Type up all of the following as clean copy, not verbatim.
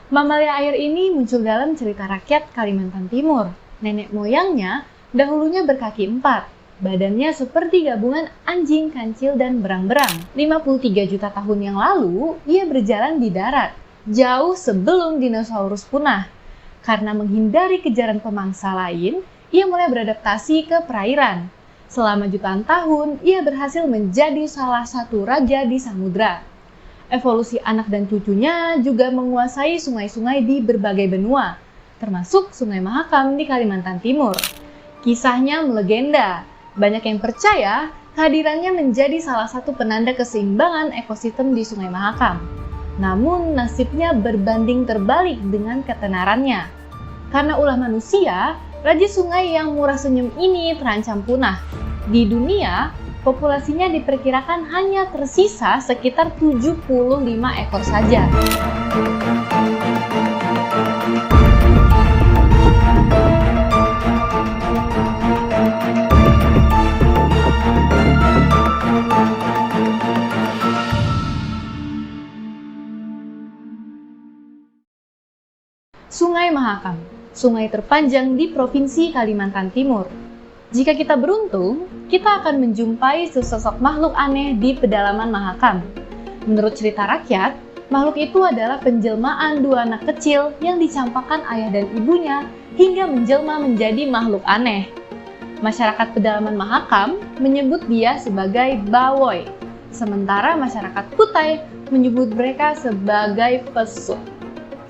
Mamalia air ini muncul dalam cerita rakyat Kalimantan Timur. Nenek moyangnya dahulunya berkaki 4. Badannya seperti gabungan anjing, kancil, dan berang-berang. 53 juta tahun yang lalu, ia berjalan di darat, jauh sebelum dinosaurus punah. Karena menghindari kejaran pemangsa lain, ia mulai beradaptasi ke perairan. Selama jutaan tahun, ia berhasil menjadi salah satu raja di samudra. Evolusi anak dan cucunya juga menguasai sungai-sungai di berbagai benua, termasuk Sungai Mahakam di Kalimantan Timur. Kisahnya melegenda, banyak yang percaya kehadirannya menjadi salah satu penanda keseimbangan ekosistem di Sungai Mahakam. Namun nasibnya berbanding terbalik dengan ketenarannya. Karena ulah manusia, raja sungai yang murah senyum ini terancam punah. Di dunia, populasinya diperkirakan hanya tersisa sekitar 75 ekor saja. Sungai Mahakam, sungai terpanjang di Provinsi Kalimantan Timur. Jika kita beruntung, kita akan menjumpai sesosok makhluk aneh di pedalaman Mahakam. Menurut cerita rakyat, makhluk itu adalah penjelmaan dua anak kecil yang dicampakkan ayah dan ibunya hingga menjelma menjadi makhluk aneh. Masyarakat pedalaman Mahakam menyebut dia sebagai Bawoy, sementara masyarakat Kutai menyebut mereka sebagai pesut.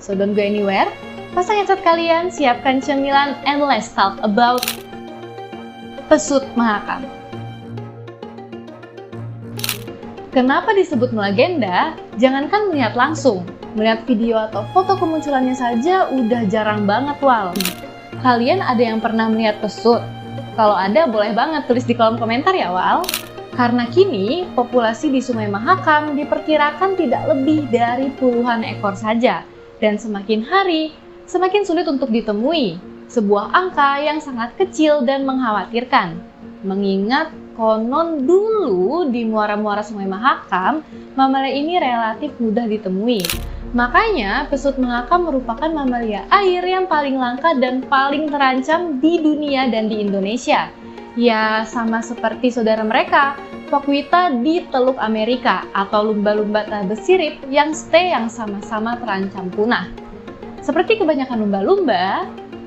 So don't go anywhere, pasang headset kalian, siapkan cemilan, and let's talk about pesut Mahakam. Kenapa disebut melegenda? Jangankan melihat langsung, melihat video atau foto kemunculannya saja udah jarang banget wal. Kalian ada yang pernah melihat pesut? Kalau ada, boleh banget tulis di kolom komentar ya wal. Karena kini populasi di Sungai Mahakam diperkirakan tidak lebih dari puluhan ekor saja, dan semakin hari semakin sulit untuk ditemui. Sebuah angka yang sangat kecil dan mengkhawatirkan. Mengingat konon dulu di muara-muara Sungai Mahakam, mamalia ini relatif mudah ditemui. Makanya pesut Mahakam merupakan mamalia air yang paling langka dan paling terancam di dunia dan di Indonesia. Ya sama seperti saudara mereka, Vaquita di Teluk Amerika atau lumba-lumba tabesirip yang sama-sama terancam punah. Seperti kebanyakan lumba-lumba,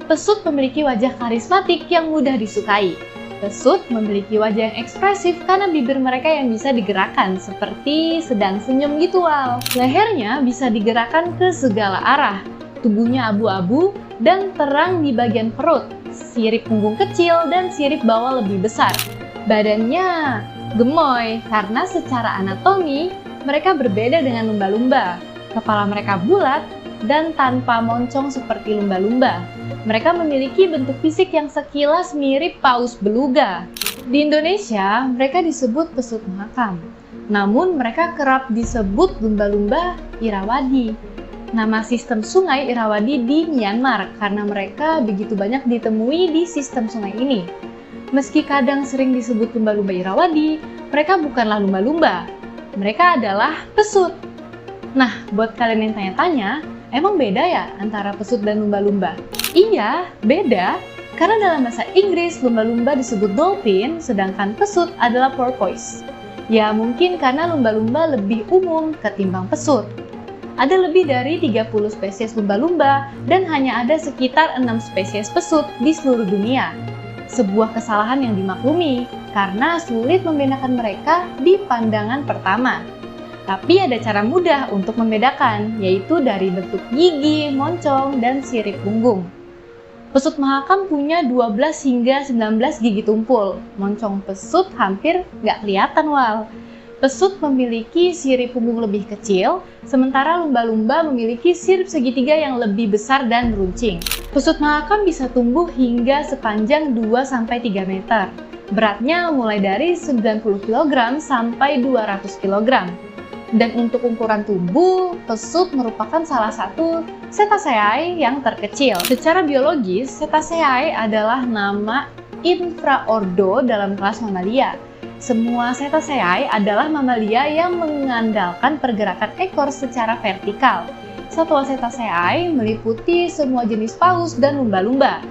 pesut memiliki wajah karismatik yang mudah disukai. Pesut memiliki wajah yang ekspresif karena bibir mereka yang bisa digerakkan seperti sedang senyum gitu wal. Lehernya bisa digerakkan ke segala arah. Tubuhnya abu-abu dan terang di bagian perut. Sirip punggung kecil dan sirip bawah lebih besar. Badannya gemoy karena secara anatomi mereka berbeda dengan lumba-lumba. Kepala mereka bulat dan tanpa moncong seperti lumba-lumba. Mereka memiliki bentuk fisik yang sekilas mirip paus beluga. Di Indonesia, mereka disebut pesut Mahakam. Namun, mereka kerap disebut lumba-lumba Irrawaddy. Nama sistem sungai Irrawaddy di Myanmar karena mereka begitu banyak ditemui di sistem sungai ini. Meski kadang sering disebut lumba-lumba Irrawaddy, mereka bukanlah lumba-lumba. Mereka adalah pesut. Nah, buat kalian yang tanya-tanya, emang beda ya antara pesut dan lumba-lumba? Iya, beda. Karena dalam bahasa Inggris, lumba-lumba disebut dolphin, sedangkan pesut adalah porpoise. Ya mungkin karena lumba-lumba lebih umum ketimbang pesut. Ada lebih dari 30 spesies lumba-lumba dan hanya ada sekitar 6 spesies pesut di seluruh dunia. Sebuah kesalahan yang dimaklumi, karena sulit membedakan mereka di pandangan pertama. Tapi ada cara mudah untuk membedakan, yaitu dari bentuk gigi, moncong, dan sirip punggung. Pesut Mahakam punya 12 hingga 19 gigi tumpul. Moncong pesut hampir nggak kelihatan wal. Pesut memiliki sirip punggung lebih kecil, sementara lumba-lumba memiliki sirip segitiga yang lebih besar dan runcing. Pesut Mahakam bisa tumbuh hingga sepanjang 2-3 meter. Beratnya mulai dari 90 kg sampai 200 kg. Dan untuk ukuran tubuh, pesut merupakan salah satu Cetaceae yang terkecil. Secara biologis, Cetaceae adalah nama infraordo dalam kelas mamalia. Semua Cetaceae adalah mamalia yang mengandalkan pergerakan ekor secara vertikal. Satwa Cetaceae meliputi semua jenis paus dan lumba-lumba,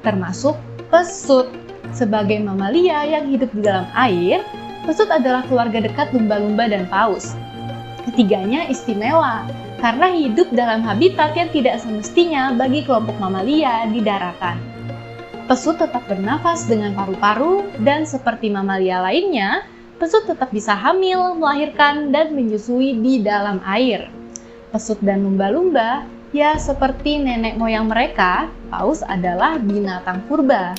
termasuk pesut. Sebagai mamalia yang hidup di dalam air, pesut adalah keluarga dekat lumba-lumba dan paus. Ketiganya istimewa karena hidup dalam habitat yang tidak semestinya bagi kelompok mamalia di daratan. Pesut tetap bernafas dengan paru-paru dan seperti mamalia lainnya, pesut tetap bisa hamil, melahirkan, dan menyusui di dalam air. Pesut dan lumba-lumba, ya seperti nenek moyang mereka, paus adalah binatang purba.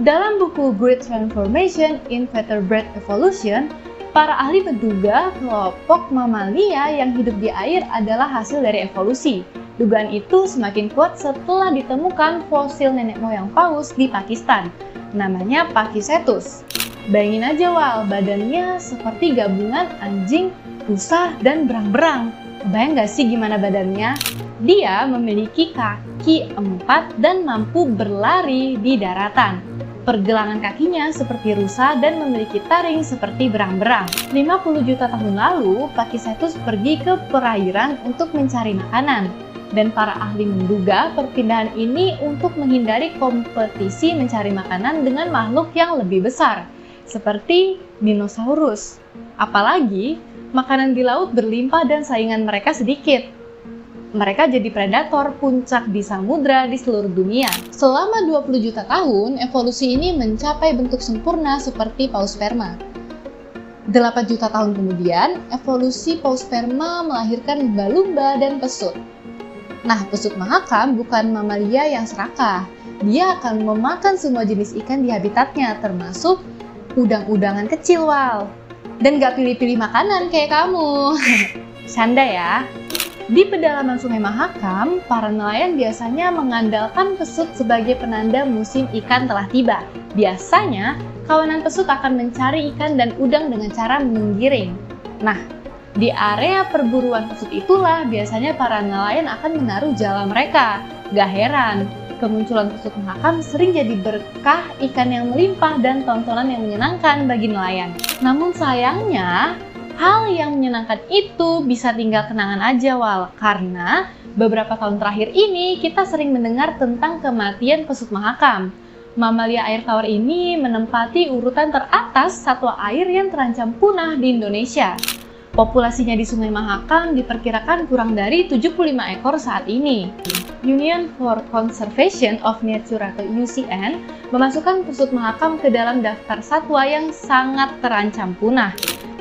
Dalam buku Great Transformation in Vertebrate Evolution, para ahli menduga kelompok mamalia yang hidup di air adalah hasil dari evolusi. Dugaan itu semakin kuat setelah ditemukan fosil nenek moyang paus di Pakistan, namanya Pachycetus. Bayangin aja Wal, badannya seperti gabungan anjing, rusa, dan berang-berang. Bayang gak sih gimana badannya? Dia memiliki kaki 4 dan mampu berlari di daratan. Pergelangan kakinya seperti rusa dan memiliki taring seperti berang-berang. 50 juta tahun lalu, Pachycetus pergi ke perairan untuk mencari makanan. Dan para ahli menduga perpindahan ini untuk menghindari kompetisi mencari makanan dengan makhluk yang lebih besar, seperti dinosaurus. Apalagi, makanan di laut berlimpah dan saingan mereka sedikit. Mereka jadi predator puncak di samudra di seluruh dunia. Selama 20 juta tahun, evolusi ini mencapai bentuk sempurna seperti paus sperma. 8 juta tahun kemudian, evolusi paus sperma melahirkan lumba-lumba dan pesut. Nah, pesut mahakam bukan mamalia yang serakah. Dia akan memakan semua jenis ikan di habitatnya, termasuk udang-udangan kecil, Wal. Dan gak pilih-pilih makanan kayak kamu. Canda ya. Di pedalaman Sungai Mahakam, para nelayan biasanya mengandalkan pesut sebagai penanda musim ikan telah tiba. Biasanya, kawanan pesut akan mencari ikan dan udang dengan cara menggiring. Nah, di area perburuan pesut itulah biasanya para nelayan akan menaruh jala mereka. Gak heran, kemunculan pesut Mahakam sering jadi berkah ikan yang melimpah dan tontonan yang menyenangkan bagi nelayan. Namun sayangnya, hal yang menyenangkan itu bisa tinggal kenangan aja Wal, karena beberapa tahun terakhir ini kita sering mendengar tentang kematian pesut mahakam. Mamalia air tawar ini menempati urutan teratas satwa air yang terancam punah di Indonesia. Populasinya di Sungai Mahakam diperkirakan kurang dari 75 ekor saat ini. Union for Conservation of Nature atau UCN memasukkan pesut mahakam ke dalam daftar satwa yang sangat terancam punah.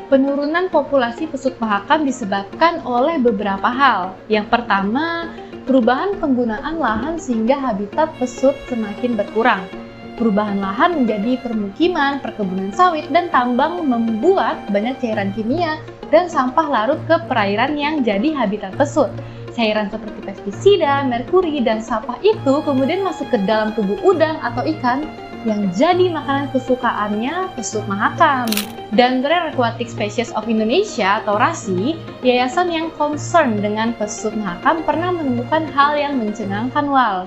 Penurunan populasi pesut mahakam disebabkan oleh beberapa hal. Yang pertama, perubahan penggunaan lahan sehingga habitat pesut semakin berkurang. Perubahan lahan menjadi permukiman, perkebunan sawit, dan tambang membuat banyak cairan kimia dan sampah larut ke perairan yang jadi habitat pesut. Cairan seperti pestisida, merkuri, dan sampah itu kemudian masuk ke dalam tubuh udang atau ikan yang jadi makanan kesukaannya pesut mahakam. Dan Rare Aquatic Species of Indonesia atau RASI, yayasan yang concern dengan pesut mahakam pernah menemukan hal yang mencengangkan Wal.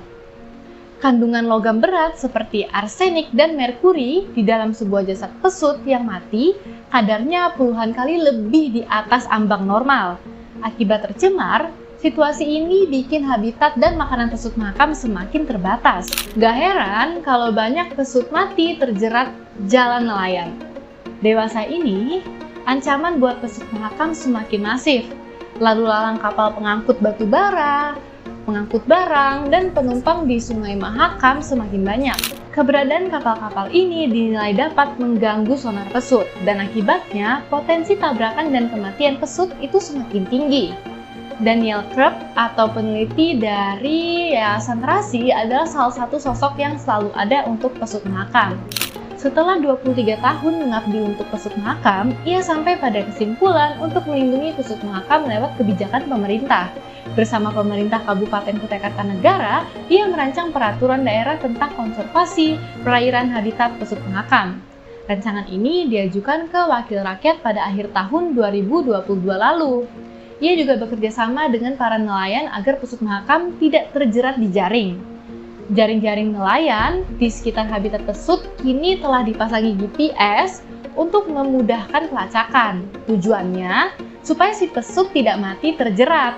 Kandungan logam berat seperti arsenik dan merkuri di dalam sebuah jasad pesut yang mati kadarnya puluhan kali lebih di atas ambang normal. Akibat tercemar, situasi ini bikin habitat dan makanan pesut mahakam semakin terbatas. Gak heran kalau banyak pesut mati terjerat jalan nelayan. Dewasa ini, ancaman buat pesut mahakam semakin masif. Lalu lalang kapal pengangkut batu bara, pengangkut barang, dan penumpang di Sungai Mahakam semakin banyak. Keberadaan kapal-kapal ini dinilai dapat mengganggu sonar pesut, dan akibatnya potensi tabrakan dan kematian pesut itu semakin tinggi. Daniel Krupp atau peneliti dari Yayasan RASI adalah salah satu sosok yang selalu ada untuk pesut mahakam. Setelah 23 tahun mengabdi untuk pesut mahakam, ia sampai pada kesimpulan untuk melindungi pesut mahakam lewat kebijakan pemerintah. Bersama pemerintah Kabupaten Kutai Kartanegara, ia merancang peraturan daerah tentang konservasi perairan habitat pesut mahakam. Rancangan ini diajukan ke Wakil Rakyat pada akhir tahun 2022 lalu. Ia juga bekerja sama dengan para nelayan agar pesut mahakam tidak terjerat di jaring. Jaring-jaring nelayan di sekitar habitat pesut kini telah dipasangi GPS untuk memudahkan pelacakan. Tujuannya supaya si pesut tidak mati terjerat.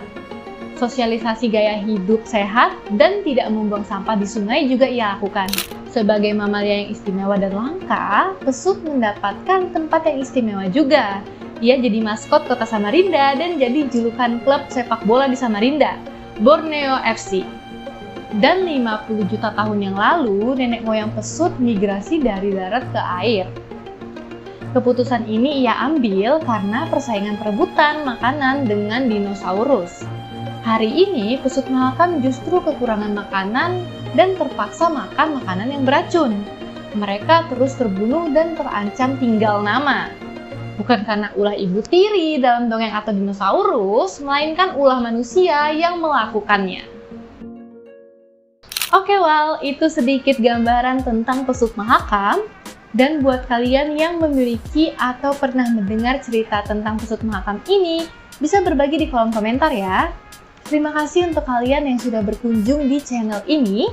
Sosialisasi gaya hidup sehat dan tidak membuang sampah di sungai juga ia lakukan. Sebagai mamalia yang istimewa dan langka, pesut mendapatkan tempat yang istimewa juga. Ia jadi maskot kota Samarinda dan jadi julukan klub sepak bola di Samarinda, Borneo FC. Dan 50 juta tahun yang lalu, nenek moyang pesut migrasi dari darat ke air. Keputusan ini ia ambil karena persaingan perebutan makanan dengan dinosaurus. Hari ini, pesut mahakam justru kekurangan makanan dan terpaksa makan makanan yang beracun. Mereka terus terbunuh dan terancam tinggal nama. Bukan karena ulah ibu tiri dalam dongeng atau dinosaurus, melainkan ulah manusia yang melakukannya. Oke, itu sedikit gambaran tentang pesut mahakam. Dan buat kalian yang memiliki atau pernah mendengar cerita tentang pesut mahakam ini, bisa berbagi di kolom komentar ya. Terima kasih untuk kalian yang sudah berkunjung di channel ini.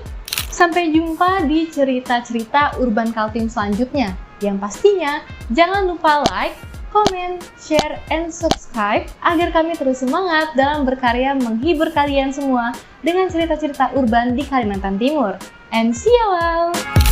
Sampai jumpa di cerita-cerita Urban Kaltim selanjutnya. Yang pastinya, jangan lupa like, comment, share, and subscribe agar kami terus semangat dalam berkarya menghibur kalian semua dengan cerita-cerita urban di Kalimantan Timur. And see you all!